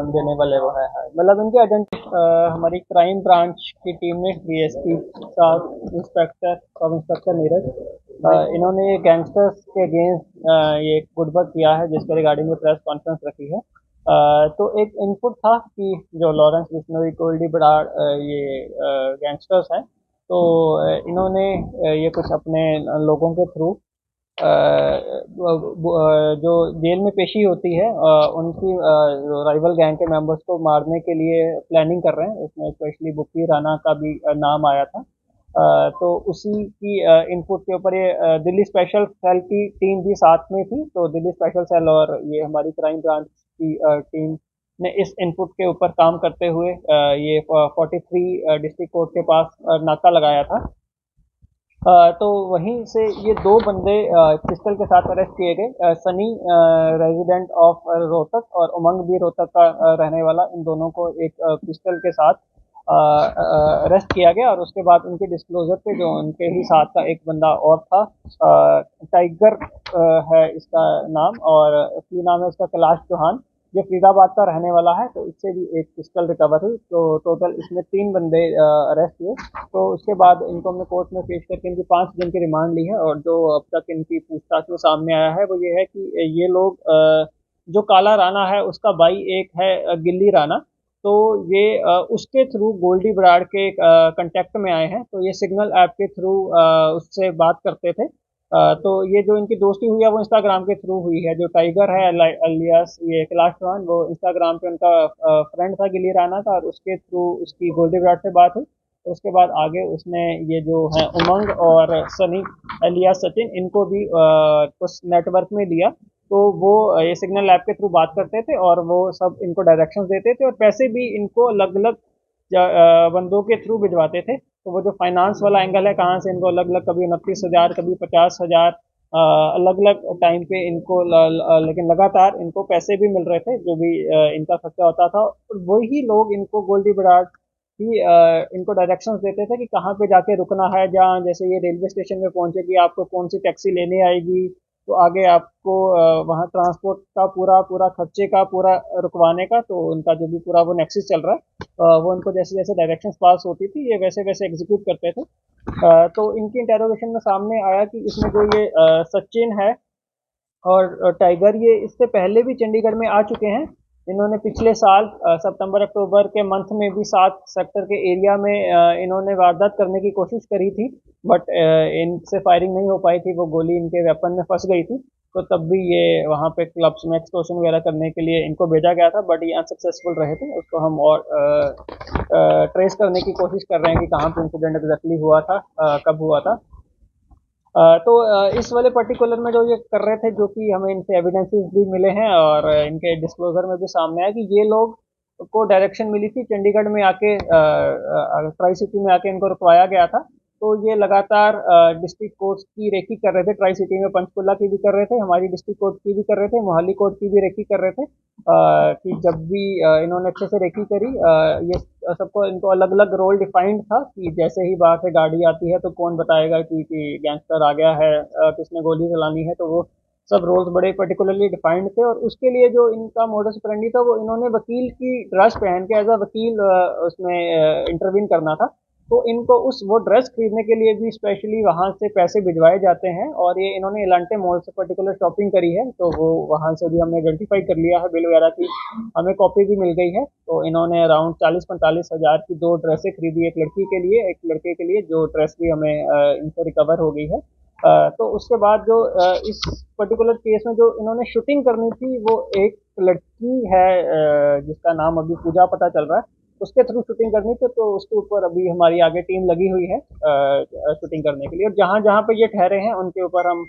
देने वाले वो है। मतलब इनके एजेंट हमारी क्राइम ब्रांच की टीम ने DSP sub inspector sub inspector Neeraj इन्होंने ये गैंगस्टर्स के अगेंस्ट ये गुड वर्क किया है, जिसके रिगार्डिंग में प्रेस कॉन्फ्रेंस रखी है। तो एक इनपुट था कि जो लॉरेंस बिश्नोई, गोल्डी बराड़ ये गैंगस्टर्स हैं, तो इन्होंने ये कुछ अपने लोगों के थ्रू जो जेल में पेशी होती है उनकी राइवल गैंग के मेंबर्स को मारने के लिए प्लानिंग कर रहे हैं। उसमें स्पेशली बुप्पी राणा का भी नाम आया था। तो उसी की इनपुट के ऊपर ये दिल्ली स्पेशल सेल की टीम भी साथ में थी। तो दिल्ली स्पेशल सेल और ये हमारी क्राइम ब्रांच की टीम ने इस इनपुट के ऊपर काम करते हुए ये 43 डिस्ट्रिक्ट कोर्ट के पास नाका लगाया था। तो वहीं से ये दो बंदे पिस्टल के साथ अरेस्ट किए गए। सनी रेजिडेंट ऑफ रोहतक और उमंग भी रोहतक का रहने वाला, इन दोनों को एक पिस्टल के साथ अरेस्ट किया गया। और उसके बाद उनके डिस्क्लोजर पे जो उनके ही साथ का एक बंदा और था, टाइगर है इसका नाम, और असली नाम है इसका कैलाश चौहान, ये फरीदाबाद का रहने वाला है। तो इससे भी एक पिस्टल रिकवर हुई। तो टोटल इसमें 3 बंदे अरेस्ट हुए। तो उसके बाद इनको हमने कोर्ट में पेश करके इनकी 5 दिन की रिमांड ली है। और जो अब तक इनकी पूछताछ में सामने आया है वो ये है कि ये लोग जो काला राणा है उसका भाई एक है गिल्ली राणा, तो ये उसके थ्रू गोल्डी बराड़ के कांटेक्ट में आए हैं। तो ये सिग्नल ऐप के थ्रू उससे बात करते थे। तो ये जो इनकी दोस्ती हुई है वो इंस्टाग्राम के थ्रू हुई है। जो टाइगर है अलियास ये कैलाश चौहान, वो इंस्टाग्राम पे उनका फ्रेंड था गिल्ली राणा का, और उसके थ्रू उसकी गोल्डी बराड़ से बात हुई। तो उसके बाद आगे उसने ये जो है उमंग और सनी अलियास सचिन, इनको भी उस नेटवर्क में लिया। तो वो ये सिग्नल ऐप के थ्रू बात करते थे और वो सब इनको डायरेक्शंस देते थे, और पैसे भी इनको अलग अलग बंदों के थ्रू भिजवाते थे। तो वो जो फाइनेंस वाला एंगल है, कहाँ से इनको अलग अलग, कभी 29,000 कभी 50,000 अलग अलग टाइम पे इनको लेकिन लगातार इनको पैसे भी मिल रहे थे, जो भी इनका खर्चा होता था। और वही लोग इनको गोल्डी बराड़ ही इनको डायरेक्शंस देते थे कि कहाँ पे जाके रुकना है। जहाँ जैसे ये रेलवे स्टेशन में पहुंचे कि आपको कौन सी टैक्सी लेने आएगी, तो आगे आपको वहाँ ट्रांसपोर्ट का पूरा पूरा खर्चे का पूरा रुकवाने का, तो उनका जो भी पूरा वो नेक्सस चल रहा है, वो उनको जैसे जैसे डायरेक्शंस पास होती थी ये वैसे वैसे एग्जीक्यूट करते थे। तो इनकी इंटेरोगेशन में सामने आया कि इसमें जो ये सचिन है और टाइगर, ये इससे पहले भी चंडीगढ़ में आ चुके हैं। इन्होंने पिछले साल सितंबर अक्टूबर के मंथ में भी 7 सेक्टर के एरिया में इन्होंने वारदात करने की कोशिश करी थी, बट इनसे फायरिंग नहीं हो पाई थी, वो गोली इनके वेपन में फंस गई थी। तो तब भी ये वहाँ पे क्लब्स में एक्सटॉर्शन वगैरह करने के लिए इनको भेजा गया था, बट ये अनसक्सेसफुल रहे थे। उसको हम और ट्रेस करने की कोशिश कर रहे हैं कि कहाँ पे इंसिडेंट एग्जैक्टली हुआ था, कब हुआ था। तो इस वाले पर्टिकुलर में जो ये कर रहे थे, जो कि हमें इनसे एविडेंसेस भी मिले हैं और इनके डिस्क्लोजर में भी सामने आया कि ये लोग को डायरेक्शन मिली थी चंडीगढ़ में आके, ट्राई सिटी में आके इनको रुकवाया गया था। तो ये लगातार डिस्ट्रिक्ट कोर्ट की रेकी कर रहे थे। ट्राई सिटी में पंचकुला की भी कर रहे थे, हमारी डिस्ट्रिक्ट कोर्ट की भी कर रहे थे, मोहाली कोर्ट की भी रेकी कर रहे थे। कि जब भी इन्होंने अच्छे से रेकी करी, ये सबको इनको अलग अलग रोल डिफाइंड था कि जैसे ही बाहर से गाड़ी आती है तो कौन बताएगा कि गैंगस्टर आ गया है, किसने गोली चलानी है। तो वो सब रोल्स बड़े पर्टिकुलरली डिफाइंड थे। और उसके लिए जो इनका मोडस ऑपरेंडी था, वो इन्होंने वकील की ड्रेस पहन के एज अ वकील उसमें इंटरवीन करना था। तो इनको उस वो ड्रेस खरीदने के लिए भी स्पेशली वहाँ से पैसे भिजवाए जाते हैं। और ये इन्होंने एलांटे मॉल से पर्टिकुलर शॉपिंग करी है, तो वो वहाँ से भी हमने आइडेंटिफाई कर लिया है, बिल वगैरह की हमें कॉपी भी मिल गई है। तो इन्होंने अराउंड 40-45 हज़ार की 2 ड्रेसें खरीदी, एक लड़की के लिए एक लड़के के लिए, जो ड्रेस भी हमें इनसे रिकवर हो गई है। तो उसके बाद जो इस पर्टिकुलर केस में जो इन्होंने शूटिंग करनी थी, वो एक लड़की है जिसका नाम अभी पूजा पता चल रहा है, उसके थ्रू शूटिंग करनी थी। तो उसके ऊपर अभी हमारी आगे टीम लगी हुई है शूटिंग करने के लिए। और जहाँ जहाँ पे ये ठहरे हैं उनके ऊपर हम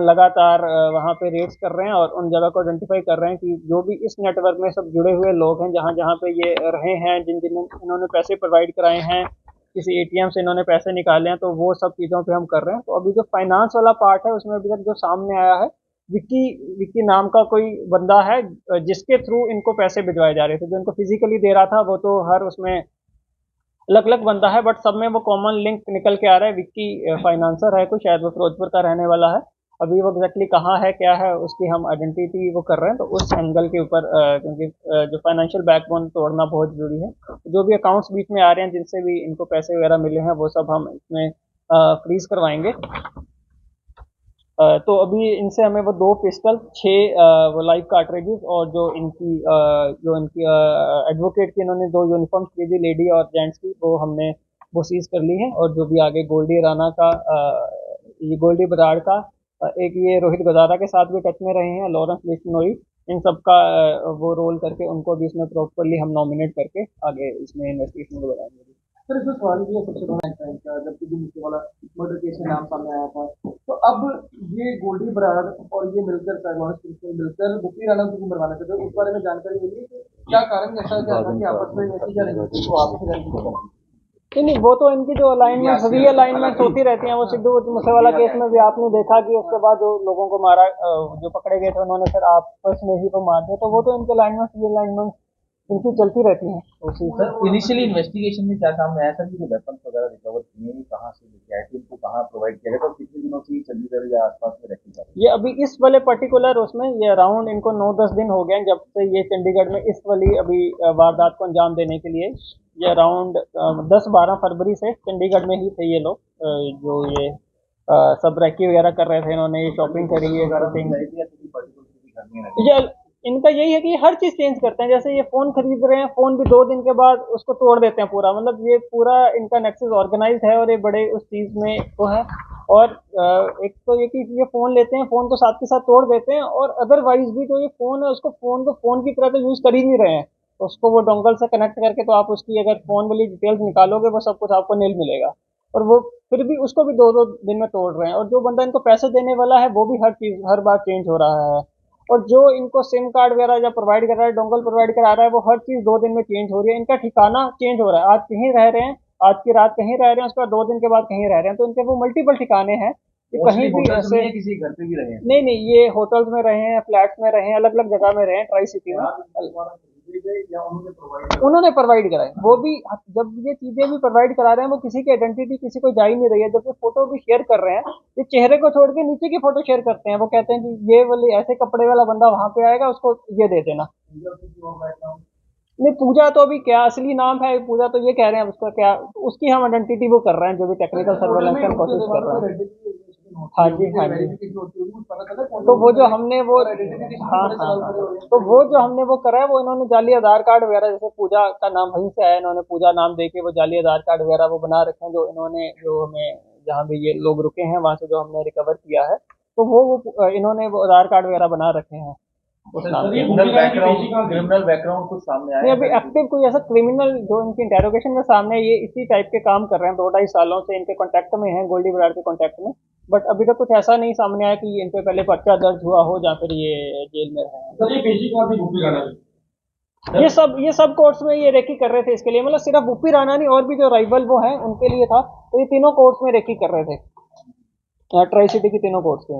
लगातार वहाँ पे रेड्स कर रहे हैं और उन जगह को आइडेंटिफाई कर रहे हैं कि जो भी इस नेटवर्क में सब जुड़े हुए लोग हैं, जहाँ जहाँ पे ये रहे हैं, जिन जिन इन्होंने पैसे प्रोवाइड कराए हैं, किसी एटीएम से इन्होंने पैसे निकाले हैं, तो वो सब चीज़ों पे हम कर रहे हैं। तो अभी जो फाइनेंस वाला पार्ट है उसमें अभी तक जो सामने आया है, विक्की विक्की नाम का कोई बंदा है जिसके थ्रू इनको पैसे भिजवाए जा रहे थे। जो इनको फिजिकली दे रहा था वो तो हर उसमें अलग अलग बंदा है, बट सब में वो कॉमन लिंक निकल के आ रहा है। विक्की फाइनेंसर है कोई, शायद वो फिरोजपुर का रहने वाला है। अभी वो एग्जैक्टली कहाँ है क्या है उसकी हम आइडेंटिटी वो कर रहे हैं। तो उस एंगल के ऊपर क्योंकि जो फाइनेंशियल बैकबोन तोड़ना बहुत जरूरी है। जो भी अकाउंट्स बीच में आ रहे हैं जिनसे भी इनको पैसे वगैरह मिले हैं वो सब हम इसमें फ्रीज करवाएंगे। तो अभी इनसे हमें वो 2 पिस्टल, 6 वो लाइव कार्ट्रिजेस और जो इनकी एडवोकेट की इन्होंने 2 यूनिफॉर्म की थी लेडी और जेंट्स की, वो हमने वो सीज कर ली है। और जो भी आगे गोल्डी राणा का ये गोल्डी बराड़ का एक ये रोहित गजारा के साथ भी टच में रहे हैं, लॉरेंस बिश्नोई, इन सब का वो रोल करके उनको भी इसमें प्रॉपरली हम नॉमिनेट करके आगे इसमें इन्वेस्टिगेशन को बढ़ाएंगे। सर इसमें सवाल ये सबसे बड़ा है का जब भी नीचे वाला मर्डर केस में नाम सामने आया था, तो अब ये गोल्डी बराड़ और ये मिलकर मिलकर बुप्पी राणा को मरवाना चाहते हैं, उस बारे में जानकारी मिली कि क्या कारण ऐसा क्या था कि आपस में ऐसी क्या रंजिश को आपस में नहीं, वो तो इनकी जो अलाइनमेंट रीअलाइनमेंट होती रहती हैं। वो सिद्धू मूसेवाला केस में भी आपने देखा कि उसके बाद जो लोगों को मारा, जो पकड़े गए थे उन्होंने फिर आपस में ही तो मार दिया। तो वो तो इनके अलाइनमेंट रीअलाइनमेंट इनकी चलती रहती है उसी से। सर इनिशियली इन्वेस्टिगेशन में क्या सामने आया सर कि जो वेपन्स वगैरह रिकवर किए कहाँ से लेके आए थे, इनको कहाँ प्रोवाइड किया गया था, कितने दिनों से चंडीगढ़ या आसपास में रखी जा रही ये अभी इस वाले पर्टिकुलर उसमें ये अराउंड इनको 9-10 दिन हो गए जब से ये चंडीगढ़ में इस वाली अभी वारदात को अंजाम देने के लिए। ये अराउंड 10-12 फरवरी से चंडीगढ़ में ही थे ये लोग, जो ये सब रैकी वगैरह कर रहे थे, इन्होंने ये शॉपिंग करी है शॉपिंग। ये इनका यही है कि हर चीज चेंज करते हैं। जैसे ये फोन खरीद रहे हैं, फोन भी 2 दिन के बाद उसको तोड़ देते हैं पूरा। मतलब ये पूरा इनका नेक्सस ऑर्गेनाइज है और ये बड़े उस चीज में वो है। और एक तो ये कि ये फोन लेते हैं, फोन को साथ के साथ तोड़ देते हैं, और अदरवाइज भी जो ये फोन है उसको फोन की तरह तो यूज कर ही नहीं रहे हैं। तो उसको वो डोंगल से कनेक्ट करके तो आप उसकी अगर फोन वाली डिटेल्स निकालोगे वो सब कुछ आपको नील मिलेगा। और वो फिर भी उसको भी 2-2 दिन में तोड़ रहे हैं। और जो बंदा इनको पैसे देने वाला है वो भी हर चीज हर बार चेंज हो रहा है। और जो इनको सिम कार्ड वगैरह जब प्रोवाइड कर रहा है, डोंगल प्रोवाइड करा रहा है, वो हर चीज 2 दिन में चेंज हो रही है। इनका ठिकाना चेंज हो रहा है। आज कहीं रह रहे हैं, आज की रात कहीं रह रहे हैं, उसके बाद 2 दिन के बाद कहीं रह रहे हैं। तो इनके वो मल्टीपल ठिकाने हैं कि कहीं भी ऐसे किसी घर पे भी रहे हैं। नहीं, ये होटल्स में रहे हैं, फ्लैट्स में रहे हैं, अलग अलग जगह में रहे हैं ट्राई सिटी में। उन्होंने प्रोवाइड कराए, वो भी जब ये चीजें भी प्रोवाइड करा रहे हैं वो किसी की आइडेंटिटी किसी को जा ही नहीं रही है। जब ये फोटो भी शेयर कर रहे हैं, ये चेहरे को छोड़ के नीचे की फोटो शेयर करते हैं। वो कहते हैं कि ये वाले ऐसे कपड़े वाला बंदा वहां पे आएगा, उसको ये दे देना। नहीं, पूजा तो अभी क्या असली नाम है, पूजा तो ये कह रहे हैं उसका क्या, उसकी हम आइडेंटिटी वो कर रहे हैं, जो भी टेक्निकल सर्वेलेंस की कोशिश कर रहे हैं। हाँ जी, हाँ जी। तो वो जो हमने वो हाँ, तो वो जो हमने वो करा है, वो इन्होंने जाली आधार कार्ड वगैरह, जैसे पूजा का नाम वहीं से आया, इन्होंने पूजा नाम दे के वो जाली आधार कार्ड वगैरह वो बना रखे हैं, जो इन्होंने जो हमें जहाँ भी ये लोग रुके हैं वहां से जो हमने रिकवर किया है। तो वो इन्होंने वो आधार कार्ड वगैरह बना रखे हैं उस नाम पे। क्रिमिनल बैकग्राउंड कुछ सामने आया नहीं, अभी एक्टिव कोई ऐसा क्रिमिनल जो इनकी इंटेरोगेशन में सामने है, ये इसी टाइप के काम कर रहे हैं, 2-2.5 सालों से इनके कांटेक्ट में हैं, गोल्डी बराड़ के कांटेक्ट में। बट अभी तक कुछ ऐसा नहीं सामने आया कि इन पे पहले पर्चा दर्ज हुआ हो या फिर ये जेल में रहे हैं। सर ये पेशी कौन सी बुप्पी राणा की? ये सब कोर्ट्स में ये रेकी कर रहे थे इसके लिए। मतलब सिर्फ बुप्पी राणा नहीं, और भी जो राइवल वो हैं उनके लिए था। तो ये तीनों कोर्ट्स में रेकी कर रहे थे, ट्राई सिटी की तीनों कोर्ट्स के।